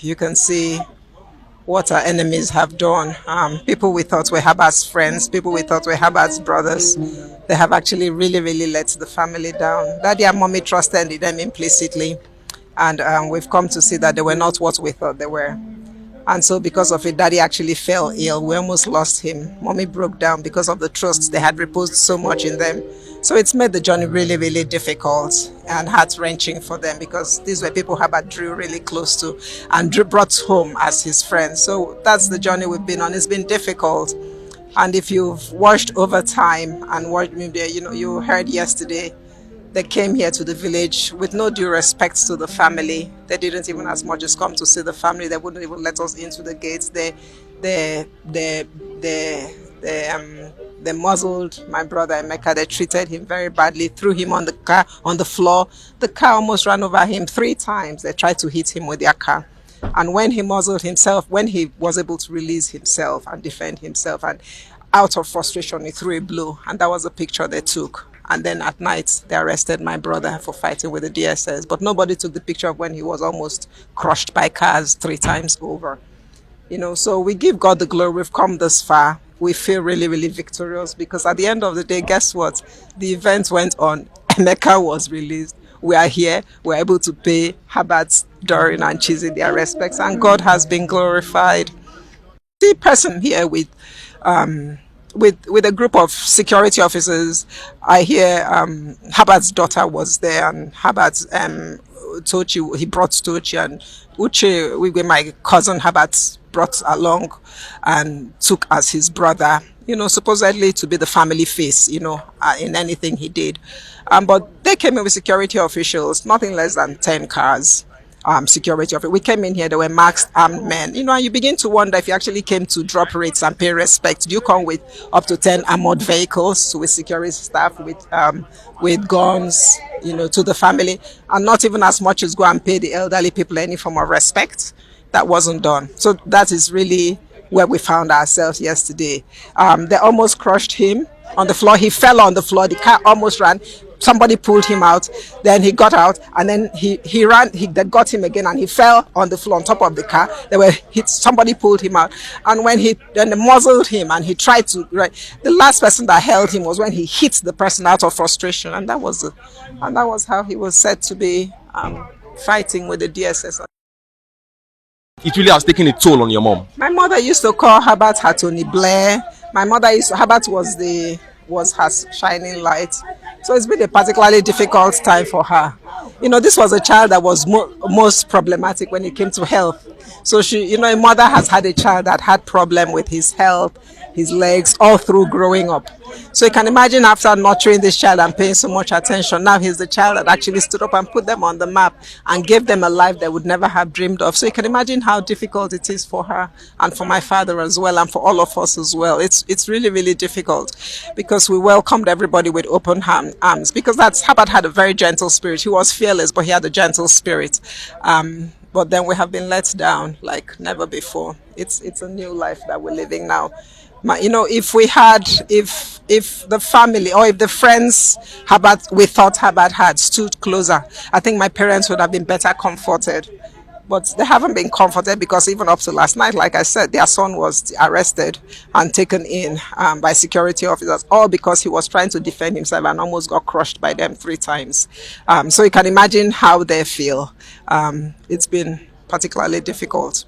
You can see what our enemies have done. People we thought were Habat's friends, people we thought were Habat's brothers, they have actually really, really let the family down. Daddy and mommy trusted in them implicitly, and we've come to see that they were not what we thought they were. And so, because of it, daddy actually fell ill. We almost lost him. Mommy broke down because of the trust they had reposed so much in them. So, it's made the journey really, really difficult and heart wrenching for them because these were people Herbert drew really close to and Drew brought home as his friends. So, that's the journey we've been on. It's been difficult. And if you've watched over time and watched me there, you heard yesterday they came here to the village with no due respect to the family. They didn't even as much as come to see the family. They wouldn't even let us into the gates. They, they, they, they muzzled my brother Emeka. They treated him very badly, threw him on the floor. The car almost ran over him 3 times. They tried to hit him with their car. And when he muzzled himself, when he was able to release himself and defend himself, and out of frustration, he threw a blow. And that was a picture they took. And then at night, they arrested my brother for fighting with the DSS. But nobody took the picture of when he was almost crushed by cars 3 times over. So we give God the glory. We've come this far. We feel really, really victorious because at the end of the day, guess what? The event went on. Emeka was released. We are here. We're able to pay Herbert, Doreen, and Chizzy their respects. And God has been glorified. The person here with a group of security officers. I hear Herbert's daughter was there, and Herbert Tochi, he brought Tochi, and Uche, Wigwe, my cousin Herbert, brought along and took as his brother, supposedly to be the family face, in anything he did. But they came in with security officials, nothing less than 10 cars. Security of it. We came in here, there were masked armed men. And you begin to wonder if you actually came to drop rates and pay respect. Do you come with up to 10 armored vehicles, with security staff, with guns, to the family, and not even as much as go and pay the elderly people any form of respect? That wasn't done. So that is really where we found ourselves yesterday. They almost crushed him on the floor. He fell on the floor. The car almost ran. Somebody pulled him out, then he got out, and then he ran. They got him again, and he fell on the floor on top of the car. They were hit. Somebody pulled him out, and then they muzzled him, and he tried to. Right, the last person that held him was when he hit the person out of frustration, and that was how he was said to be fighting with the DSS. It really has taken a toll on your mom. My mother used to call Herbert her Tony Blair. Herbert was her shining light. So it's been a particularly difficult time for her. This was a child that was most problematic when it came to health. So a mother has had a child that had problem with his health, his legs, all through growing up. So you can imagine after nurturing this child and paying so much attention, now he's the child that actually stood up and put them on the map and gave them a life they would never have dreamed of. So you can imagine how difficult it is for her and for my father as well, and for all of us as well. It's really, really difficult because we welcomed everybody with open arms, because Herbert had a very gentle spirit. He was fearless, but he had a gentle spirit. But then we have been let down like never before. It's a new life that we're living now. If the family or if the friends we thought Herbert had stood closer, I think my parents would have been better comforted. But they haven't been comforted because even up to last night, like I said, their son was arrested and taken in by security officers, all because he was trying to defend himself and almost got crushed by them 3 times. So you can imagine how they feel. It's been particularly difficult.